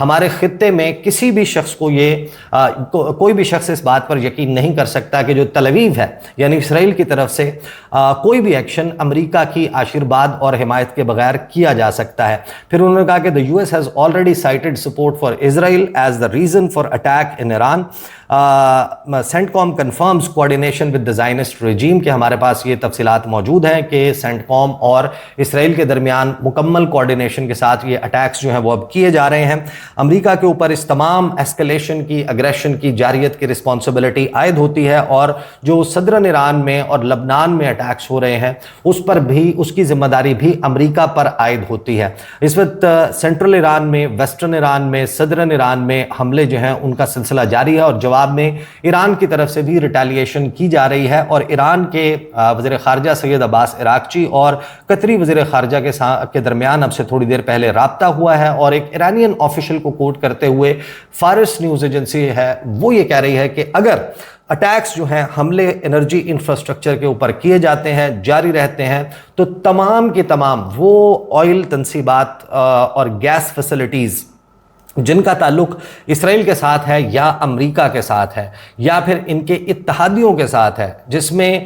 ہمارے خطے میں کسی بھی شخص کو کوئی بھی شخص اس بات پر یقین نہیں کر سکتا کہ جو تل اویو ہے یعنی اسرائیل کی طرف سے کوئی بھی ایکشن امریکہ کی آشیرواد اور حمایت کے بغیر کیا جا سکتا ہے. پھر انہوں نے کہا کہ the US has already cited support for Israel as the reason for attack in Iran. CENTCOM confirms coordination with the Zionist regime کہ ہمارے پاس یہ تفصیلات موجود ہیں کہ CENTCOM اور اسرائیل کے درمیان مکمل کوارڈینیشن کے ساتھ یہ اٹیکس جو ہیں وہ اب کیے جا رہے ہیں. امریکہ کے اوپر اس تمام ایسکلیشن کی اگریشن کی جاریت کی رسپانسبلٹی عائد ہوتی ہے اور جو صدرن ایران میں اور لبنان میں اٹیکس ہو رہے ہیں اس پر بھی اس کی ذمہ داری بھی امریکہ پر عائد ہوتی ہے. اس وقت سینٹرل ایران میں، ویسٹرن ایران میں، صدرن ایران میں حملے جو ہیں ان کا سلسلہ جاری ہے اور جواب میں ایران کی طرف سے بھی ریٹیلیشن کی جا رہی ہے. اور ایران کے وزیر خارجہ سید عباس عراقچی اور قطری وزیر خارجہ کے درمیان اب سے تھوڑی دیر پہلے رابطہ ہوا ہے اور ایک ایرانین آفیشل کو کوٹ کرتے ہوئے فارس نیوز ایجنسی ہے وہ یہ کہہ رہی ہے کہ اگر اٹیکس جو ہیں حملے انرجی انفراسٹرکچر کے اوپر کیے جاتے ہیں، جاری رہتے ہیں، تو تمام کے تمام وہ آئل تنصیبات اور گیس فیسلٹیز جن کا تعلق اسرائیل کے ساتھ ہے یا امریکہ کے ساتھ ہے یا پھر ان کے اتحادیوں کے ساتھ ہے، جس میں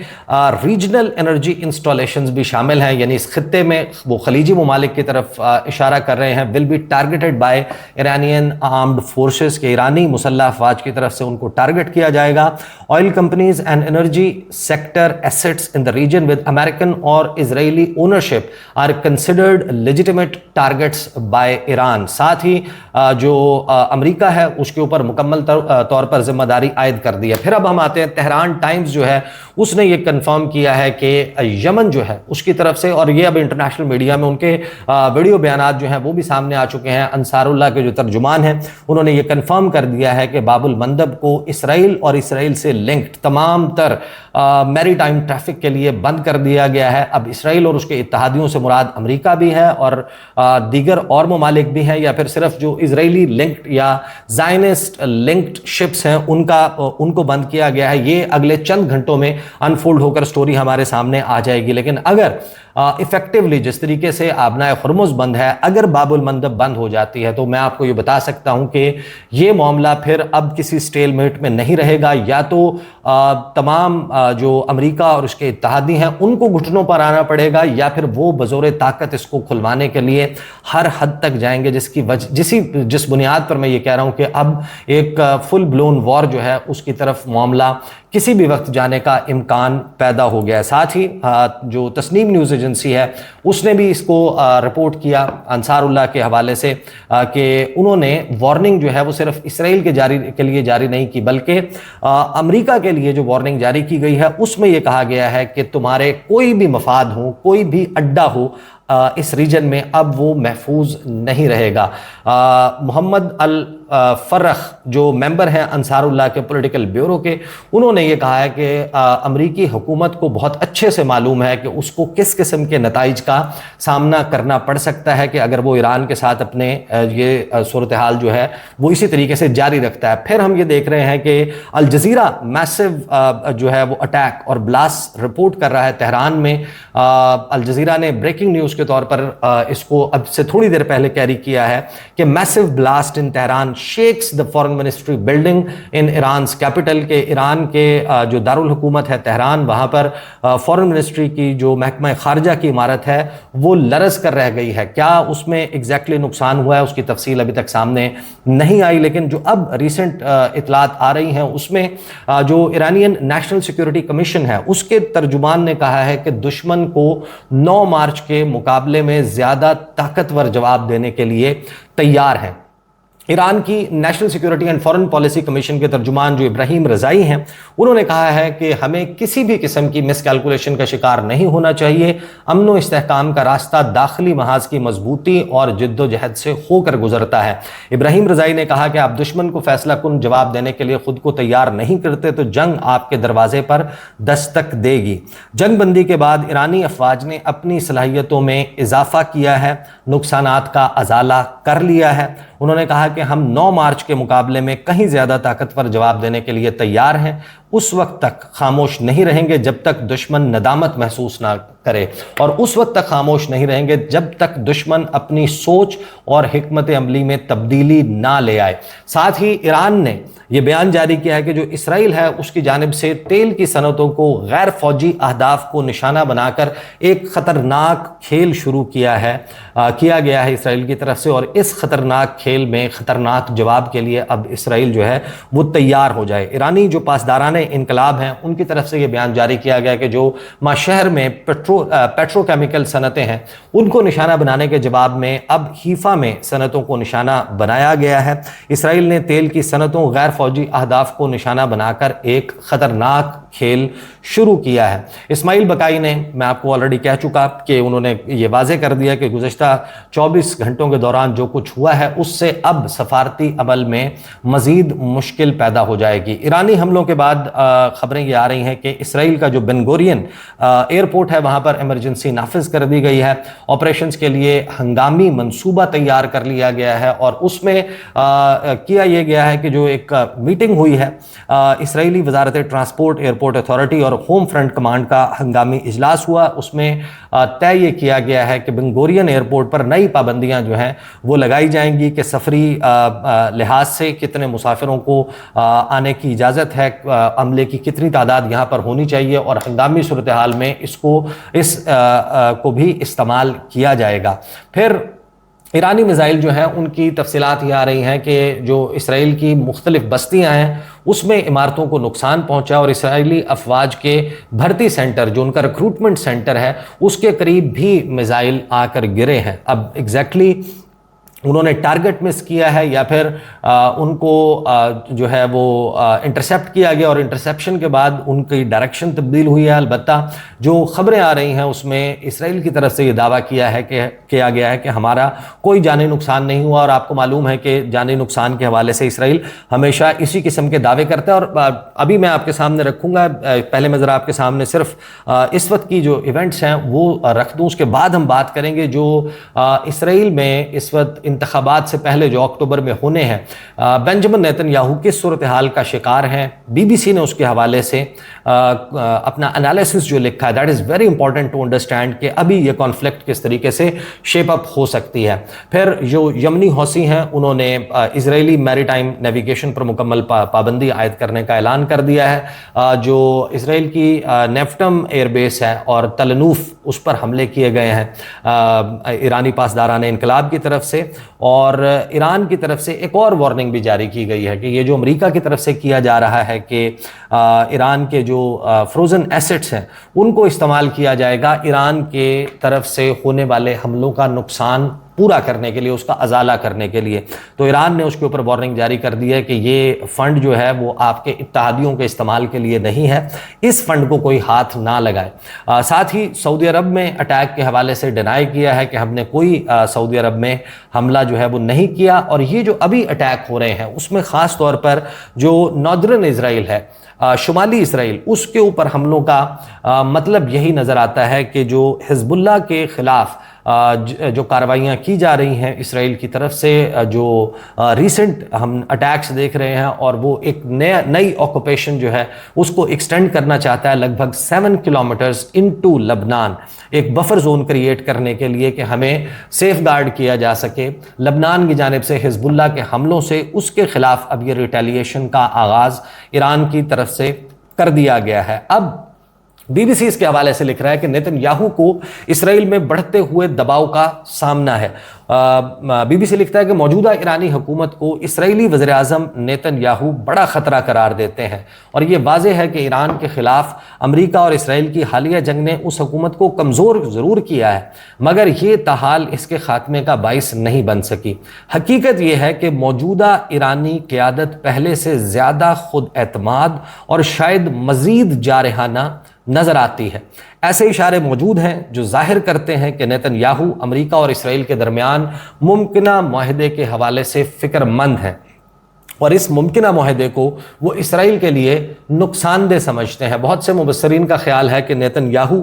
ریجنل انرجی انسٹالیشنز بھی شامل ہیں، یعنی اس خطے میں وہ خلیجی ممالک کی طرف اشارہ کر رہے ہیں، will be targeted by Iranian armed forces کے ایرانی مسلح افواج کی طرف سے ان کو ٹارگٹ کیا جائے گا. Oil companies and energy sector assets in the region with American اور Israeli ownership are considered legitimate targets by Iran. ساتھ ہی جو امریکہ ہے اس کے اوپر مکمل طور پر ذمہ داری عائد کر دی ہے. پھر اب ہم آتے ہیں تہران ٹائمز جو ہے اس نے یہ کنفرم کیا ہے کہ یمن جو ہے اس کی طرف سے، اور یہ اب انٹرنیشنل میڈیا میں ان کے ویڈیو بیانات جو ہیں وہ بھی سامنے آ چکے ہیں. انصار اللہ کے جو ترجمان ہیں انہوں نے یہ کنفرم کر دیا ہے کہ باب المندب کو اسرائیل اور اسرائیل سے لنکڈ تمام تر میری ٹائم ٹریفک کے لیے بند کر دیا گیا ہے. اب اسرائیل اور اس کے اتحادیوں سے مراد امریکہ بھی ہے اور دیگر اور ممالک بھی ہیں، یا پھر صرف جو اسرائیلی لنکڈ یا زائنسٹ لنکڈ شپس ہیں ان کو بند کیا گیا ہے. یہ اگلے چند گھنٹوں میں انفولڈ ہو کر سٹوری ہمارے سامنے آ جائے گی. لیکن اگر ایفیکٹولی جس طریقے سے آبنائے خرمز بند ہے، اگر باب المندب بند ہو جاتی ہے تو میں آپ کو یہ بتا سکتا ہوں کہ یہ معاملہ پھر اب کسی سٹیل میٹ میں نہیں رہے گا. یا تو تمام جو امریکہ اور اس کے اتحادی ہیں ان کو گھٹنوں پر آنا پڑے گا، یا پھر وہ بزور طاقت اس کو کھلوانے کے لیے ہر حد تک جائیں گے، جس بنیاد پر میں یہ کہہ رہا ہوں کہ اب ایک فل بلون وار جو ہے اس کی طرف معاملہ کسی بھی وقت جانے کا امکان پیدا ہو گیا ہے. ساتھ ہی جو تسنیم نیوز ایجنسی ہے اس نے بھی اس کو رپورٹ کیا انصار اللہ کے حوالے سے کہ انہوں نے وارننگ جو ہے وہ صرف اسرائیل کے لیے جاری نہیں کی، بلکہ امریکہ کے لیے جو وارننگ جاری کی گئی ہے اس میں یہ کہا گیا ہے کہ تمہارے کوئی بھی مفاد ہو، کوئی بھی اڈا ہو اس ریجن میں، اب وہ محفوظ نہیں رہے گا. محمد الفرخ جو ممبر ہیں انصار اللہ کے پولیٹیکل بیورو کے، انہوں نے یہ کہا ہے کہ امریکی حکومت کو بہت اچھے سے معلوم ہے کہ اس کو کس قسم کے نتائج کا سامنا کرنا پڑ سکتا ہے کہ اگر وہ ایران کے ساتھ اپنے یہ صورتحال جو ہے وہ اسی طریقے سے جاری رکھتا ہے. پھر ہم یہ دیکھ رہے ہیں کہ الجزیرہ میسو جو ہے وہ اٹیک اور بلاسٹ رپورٹ کر رہا ہے تہران میں. الجزیرہ نے بریکنگ نیوز کے طور پر اس کو اب سے تھوڑی دیر پہلے کیری کیا ہے کہ میسو blast in Tehran shakes the foreign ministry building in ایرانز capital, کہ ایران کے جو دارالحکومت ہے تہران، وہاں پر فارن منسٹری کی جو محکمہ خارجہ کی عمارت ہے وہ لرز کر رہ گئی ہے. کیا اس میں ایگزیکٹلی نقصان ہوا ہے اس کی تفصیل ابھی تک سامنے نہیں آئی، لیکن جو اب ریسنٹ اطلاعات آ رہی ہیں اس میں جو ایرانین نیشنل سیکیورٹی کمیشن ہے اس کے ترجمان نے کہا ہے کہ دشمن کو 9 مارچ کے مقابلے میں زیادہ طاقتور جواب دینے کے لیے تیار ہیں. ایران کی national security and foreign policy commission کے ترجمان جو ابراہیم رضائی ہیں انہوں نے کہا ہے کہ ہمیں کسی بھی قسم کی مس کیلکولیشن کا شکار نہیں ہونا چاہیے. امن و استحکام کا راستہ داخلی محاذ کی مضبوطی اور جد و جہد سے ہو کر گزرتا ہے. ابراہیم رضائی نے کہا کہ آپ دشمن کو فیصلہ کن جواب دینے کے لیے خود کو تیار نہیں کرتے تو جنگ آپ کے دروازے پر دستک دے گی. جنگ بندی کے بعد ایرانی افواج نے اپنی صلاحیتوں میں اضافہ کیا ہے، نقصانات کا ازالہ کر لیا ہے. انہوں نے کہا کہ ہم 9 مارچ کے مقابلے میں کہیں زیادہ طاقتور جواب دینے کے لیے تیار ہیں. اس وقت تک خاموش نہیں رہیں گے جب تک دشمن ندامت محسوس نہ کرے، اور اس وقت تک خاموش نہیں رہیں گے جب تک دشمن اپنی سوچ اور حکمت عملی میں تبدیلی نہ لے آئے۔ ساتھ ہی ایران نے یہ بیان جاری کیا ہے کہ جو اسرائیل ہے اس کی جانب سے تیل کی صنعتوں کو غیر فوجی اہداف کو نشانہ بنا کر ایک خطرناک کھیل شروع کیا گیا ہے اسرائیل کی طرف سے، اور اس خطرناک کھیل میں خطرناک جواب کے لیے اب اسرائیل جو ہے وہ تیار ہو جائے۔ ایرانی جو پاسداران انقلاب ہیں ان کی طرف سے یہ بیان جاری کیا گیا کہ جو ماشہر میں پیٹرو کیمیکل صنعتیں ہیں ان کو نشانہ بنانے کے جواب میں اب حیفا میں صنعتوں کو نشانہ بنایا گیا ہے۔ اسرائیل نے تیل کی صنعتوں غیر فوجی اہداف کو نشانہ بنا کر ایک خطرناک کھیل شروع کیا ہے۔ اسماعیل بقائی نے، میں آپ کو آلریڈی کہہ چکا کہ انہوں نے یہ واضح کر دیا کہ گزشتہ 24 گھنٹوں کے دوران جو کچھ ہوا ہے اس سے اب سفارتی عمل میں مزید مشکل پیدا ہو جائے گی۔ ایرانی حملوں کے بعد خبریں یہ آ رہی ہیں کہ اسرائیل کا جو بن گورین ایئرپورٹ ہے وہاں پر ایمرجنسی نافذ کر دی گئی ہے، آپریشنز کے لیے ہنگامی منصوبہ تیار کر لیا گیا ہے، اور اس میں کیا یہ گیا ہے کہ جو ایک میٹنگ ہوئی ہے اسرائیلی وزارت ٹرانسپورٹ، ایئرپورٹ اتھارٹی اور ہوم فرنٹ کمانڈ کا ہنگامی اجلاس ہوا، اس میں طے یہ کیا گیا ہے کہ بن گورین ایئرپورٹ پر نئی پابندیاں جو ہیں وہ لگائی جائیں گی کہ سفری لحاظ سے کتنے مسافروں کو آنے کی اجازت ہے، عملے کی کتنی تعداد یہاں پر ہونی چاہیے، اور ہنگامی صورتحال میں اس کو بھی استعمال کیا جائے گا۔ پھر ایرانی میزائل جو ہیں ان کی تفصیلات یہ آ رہی ہیں کہ جو اسرائیل کی مختلف بستیاں ہیں اس میں عمارتوں کو نقصان پہنچا، اور اسرائیلی افواج کے بھرتی سینٹر جو ان کا ریکروٹمنٹ سینٹر ہے اس کے قریب بھی میزائل آ کر گرے ہیں۔ اب ایگزیکٹلی انہوں نے ٹارگٹ مس کیا ہے یا پھر ان کو جو ہے وہ انٹرسیپٹ کیا گیا، اور انٹرسیپشن کے بعد ان کی ڈائریکشن تبدیل ہوئی ہے۔ البتہ جو خبریں آ رہی ہیں اس میں اسرائیل کی طرف سے یہ دعویٰ کیا گیا ہے کہ ہمارا کوئی جانی نقصان نہیں ہوا، اور آپ کو معلوم ہے کہ جانی نقصان کے حوالے سے اسرائیل ہمیشہ اسی قسم کے دعوے کرتا ہے۔ اور ابھی میں آپ کے سامنے رکھوں گا، پہلے میں ذرا آپ کے سامنے صرف اس وقت کی جو ایونٹس ہیں وہ رکھ دوں، اس کے بعد ہم بات کریں گے جو اسرائیل میں اس وقت انتخابات سے پہلے جو اکتوبر میں ہونے ہیں، بنجمن نیتن یاہو کس صورتحال کا شکار ہیں۔ بی بی سی نے اس کے حوالے سے اپنا انالیسس جو لکھا ہے، that is very important to understand کہ ابھی یہ کانفلکٹ کس طریقے سے شیپ اپ ہو سکتی ہے۔ پھر جو یمنی حوثی ہیں انہوں نے اسرائیلی میری ٹائم نیویگیشن پر مکمل پابندی عائد کرنے کا اعلان کر دیا ہے۔ جو اسرائیل کی نیفٹم ایئر بیس ہے اور تلنوف اس پر حملے کیے گئے ہیں ایرانی پاسداران انقلاب کی طرف سے، اور ایران کی طرف سے ایک اور وارننگ بھی جاری کی گئی ہے کہ یہ جو امریکہ کی طرف سے کیا جا رہا ہے کہ ایران کے جو فروزن ایسٹس ہیں ان کو استعمال کیا جائے گا ایران کے طرف سے ہونے والے حملوں کا نقصان پورا کرنے کے لیے، اس کا ازالہ کرنے کے لیے۔ تو ایران نے اس کے اوپر وارننگ جاری کر دی ہے کہ یہ فنڈ جو ہے وہ آپ کے اتحادیوں کے استعمال کے لیے نہیں ہے، اس فنڈ کو کوئی ہاتھ نہ لگائے۔ ساتھ ہی سعودی عرب میں اٹیک کے حوالے سے ڈینائی کیا ہے کہ ہم نے کوئی سعودی عرب میں حملہ جو ہے وہ نہیں کیا، اور یہ جو ابھی اٹیک ہو رہے ہیں اس میں خاص طور پر جو ناردرن اسرائیل ہے، شمالی اسرائیل، اس کے اوپر حملوں کا مطلب یہی نظر آتا ہے کہ جو حزب اللہ کے خلاف جو کارروائیاں کی جا رہی ہیں اسرائیل کی طرف سے، جو ریسنٹ ہم اٹیکس دیکھ رہے ہیں، اور وہ ایک نئی آکوپیشن جو ہے اس کو ایکسٹینڈ کرنا چاہتا ہے لگ بھگ 7 کلومیٹرز انٹو لبنان، ایک بفر زون کریٹ کرنے کے لیے کہ ہمیں سیف گارڈ کیا جا سکے لبنان کی جانب سے حزب اللہ کے حملوں سے۔ اس کے خلاف اب یہ ریٹیلیشن کا آغاز ایران کی طرف سے کر دیا گیا ہے۔ اب بی بی سی اس کے حوالے سے لکھ رہا ہے کہ نیتن یاہو کو اسرائیل میں بڑھتے ہوئے دباؤ کا سامنا ہے۔ بی بی سی لکھتا ہے کہ موجودہ ایرانی حکومت کو اسرائیلی وزیر اعظم نیتن یاہو بڑا خطرہ قرار دیتے ہیں، اور یہ واضح ہے کہ ایران کے خلاف امریکہ اور اسرائیل کی حالیہ جنگ نے اس حکومت کو کمزور ضرور کیا ہے، مگر یہ تاحال اس کے خاتمے کا باعث نہیں بن سکی۔ حقیقت یہ ہے کہ موجودہ ایرانی قیادت پہلے سے زیادہ خود اعتماد اور شاید مزید جارحانہ نظر آتی ہے۔ ایسے اشارے موجود ہیں جو ظاہر کرتے ہیں کہ نیتن یاہو امریکہ اور اسرائیل کے درمیان ممکنہ معاہدے کے حوالے سے فکر مند ہیں، اور اس ممکنہ معاہدے کو وہ اسرائیل کے لیے نقصان دہ سمجھتے ہیں۔ بہت سے مبصرین کا خیال ہے کہ نیتن یاہو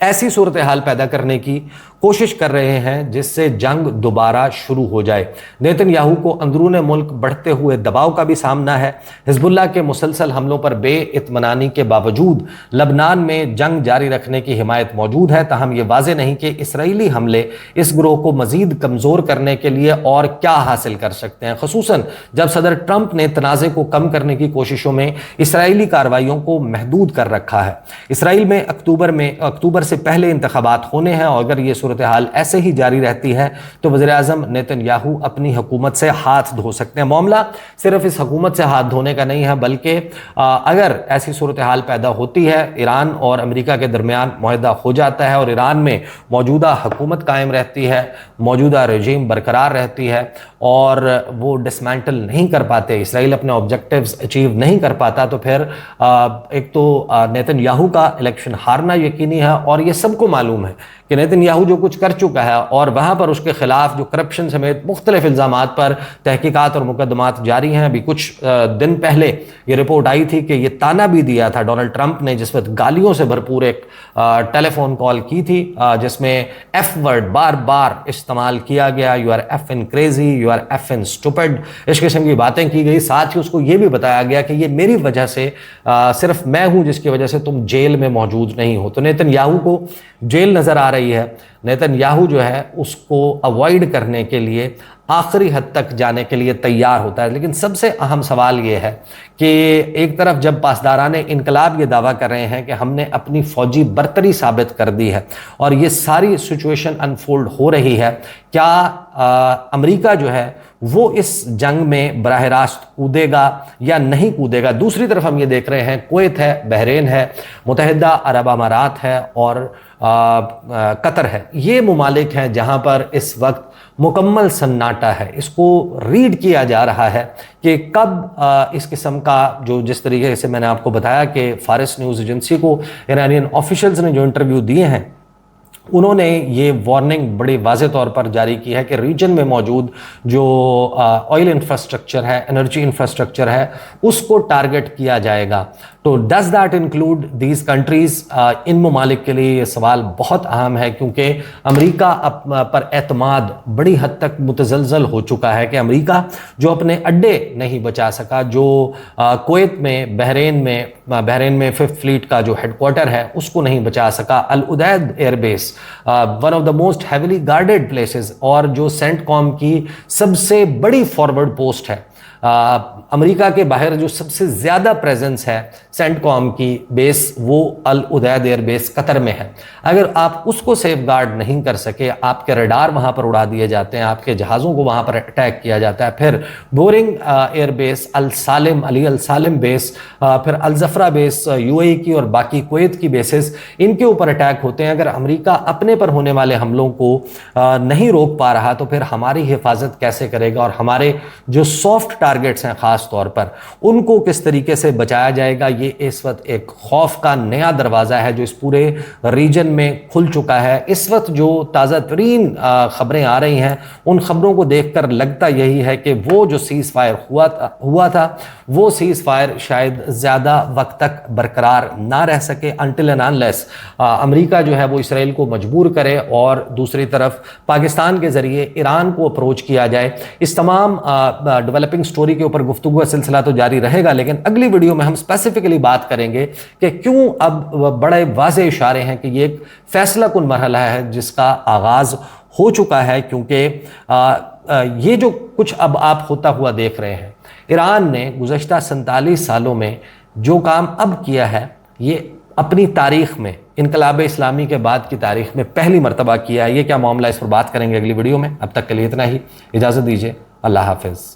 ایسی صورتحال پیدا کرنے کی کوشش کر رہے ہیں جس سے جنگ دوبارہ شروع ہو جائے۔ نیتن یاہو کو اندرون ملک بڑھتے ہوئے دباؤ کا بھی سامنا ہے۔ حزب اللہ کے مسلسل حملوں پر بے اطمینانی کے باوجود لبنان میں جنگ جاری رکھنے کی حمایت موجود ہے، تاہم یہ واضح نہیں کہ اسرائیلی حملے اس گروہ کو مزید کمزور کرنے کے لیے اور کیا حاصل کر سکتے ہیں، خصوصاً جب صدر ٹرمپ نے تنازع کو کم کرنے کی کوششوں میں اسرائیلی کارروائیوں کو محدود کر رکھا ہے۔ اسرائیل میں اکتوبر سے پہلے انتخابات ہونے ہیں، اور اگر یہ صورتحال ایسے ہی جاری رہتی ہے تو وزیر اعظم نیتن یاہو اپنی حکومت سے ہاتھ دھو سکتے ہیں۔ معاملہ صرف اس حکومت سے ہاتھ دھونے کا نہیں ہے، بلکہ اگر ایسی صورتحال پیدا ہوتی ہے، ایران اور امریکہ کے درمیان معاہدہ ہو جاتا ہے اور ایران میں موجودہ حکومت قائم رہتی ہے، موجودہ رجیم برقرار رہتی ہے اور وہ ڈسمینٹل نہیں کر پاتے، اسرائیل اپنے آبجیکٹیوز اچیو نہیں کر پاتا، تو پھر ایک تو نیتن یاہو کا الیکشن ہارنا یقینی ہے، اور یہ سب کو معلوم ہے کہ نیتن یاہو جو کچھ کر چکا ہے اور وہاں پر اس کے خلاف جو کرپشن سمیت مختلف الزامات پر تحقیقات اور مقدمات جاری ہیں۔ ابھی کچھ دن پہلے یہ رپورٹ آئی تھی کہ یہ تانا بھی دیا تھا ڈونلڈ ٹرمپ نے، جس وقت گالیوں سے بھرپور ایک ٹیلی فون کال کی تھی جس میں ایف ورڈ بار بار استعمال کیا گیا، you are even crazy, you are even stupid, اس قسم کی باتیں کی گئی۔ ساتھ ہی اس کو یہ بھی بتایا گیا کہ یہ میری وجہ سے، صرف میں ہوں جس کی وجہ سے تم جیل میں موجود نہیں ہو۔ تو نیتن یاہو کو جیل نظر آ رہی ہے۔ نیتن یاہو جو ہے اس کو اوائڈ کرنے کے لیے آخری حد تک جانے کے لیے تیار ہوتا ہے۔ لیکن سب سے اہم سوال یہ ہے کہ ایک طرف جب پاسداران انقلاب یہ دعویٰ کر رہے ہیں کہ ہم نے اپنی فوجی برتری ثابت کر دی ہے اور یہ ساری سچویشن انفولڈ ہو رہی ہے، کیا امریکہ جو ہے وہ اس جنگ میں براہ راست کودے گا یا نہیں کودے گا؟ دوسری طرف ہم یہ دیکھ رہے ہیں کویت ہے، بحرین ہے، متحدہ عرب امارات ہے اور قطر ہے۔ یہ ممالک ہیں جہاں پر اس وقت مکمل سناٹا ہے۔ اس کو ریڈ کیا جا رہا ہے کہ کب اس قسم کا جس طریقے سے میں نے آپ کو بتایا کہ فارس نیوز ایجنسی کو ایرانین آفیشلز نے جو انٹرویو دیے ہیں، انہوں نے یہ وارننگ بڑی واضح طور پر جاری کی ہے کہ ریجن میں موجود جو آئل انفراسٹرکچر ہے، انرجی انفراسٹرکچر ہے، اس کو ٹارگٹ کیا جائے گا۔ تو does that include these countries? ان ممالک کے لیے یہ سوال بہت اہم ہے، کیونکہ امریکہ پر اعتماد بڑی حد تک متزلزل ہو چکا ہے کہ امریکہ جو اپنے اڈے نہیں بچا سکا، جو کویت میں، بحرین میں ففتھ فلیٹ کا جو ہیڈ کوارٹر ہے اس کو نہیں بچا سکا، Al Udeid air base one of the most heavily guarded places اور جو سینٹ کام کی سب سے بڑی فارورڈ پوسٹ ہے، امریکہ کے باہر جو سب سے زیادہ پریزنس ہے سینٹ کام کی بیس، وہ العدید ایئر بیس قطر میں ہے۔ اگر آپ اس کو سیف گارڈ نہیں کر سکے، آپ کے ریڈار وہاں پر اڑا دیے جاتے ہیں، آپ کے جہازوں کو وہاں پر اٹیک کیا جاتا ہے، پھر بورنگ ایئر بیس، علی السالم بیس، پھر الزفرہ بیس یو اے کی اور باقی کویت کی بیسز، ان کے اوپر اٹیک ہوتے ہیں۔ اگر امریکہ اپنے پر ہونے والے حملوں کو نہیں روک پا رہا تو پھر ہماری حفاظت کیسے کرے گا، اور ہمارے جو سافٹ ٹارگٹس ہیں خاص طور پر ان کو کس طریقے سے بچایا جائے گا؟ یہ اس وقت ایک خوف کا نیا دروازہ ہے جو اس پورے ریجن میں کھل چکا ہے۔ اس وقت جو تازہ ترین خبریں آ رہی ہیں، ان خبروں کو دیکھ کر لگتا یہی ہے کہ وہ جو سیز فائر ہوا تھا وہ سیز فائر شاید زیادہ وقت تک برقرار نہ رہ سکے انٹل اینڈ انلیس امریکہ جو ہے وہ اسرائیل کو مجبور کرے اور دوسری طرف پاکستان کے ذریعے ایران کو اپروچ کیا جائے۔ اس تمام ڈیولپنگ سٹوری کے اوپر گفتگو کا سلسلہ تو جاری رہے گا، لیکن اگلی ویڈیو میں ہم اسپیسیفکلی بات کریں گے کہ کیوں اب بڑے واضح اشارے ہیں کہ یہ ایک فیصلہ کن مرحلہ ہے جس کا آغاز ہو چکا ہے، کیونکہ یہ جو کچھ اب آپ ہوتا ہوا دیکھ رہے ہیں، ایران نے گزشتہ 47 سالوں میں جو کام اب کیا ہے، یہ اپنی تاریخ میں، انقلاب اسلامی کے بعد کی تاریخ میں پہلی مرتبہ کیا ہے۔ یہ کیا معاملہ، اس پر بات کریں گے اگلی ویڈیو میں۔ اب تک کے لیے اتنا ہی، اجازت دیجیے، اللہ حافظ۔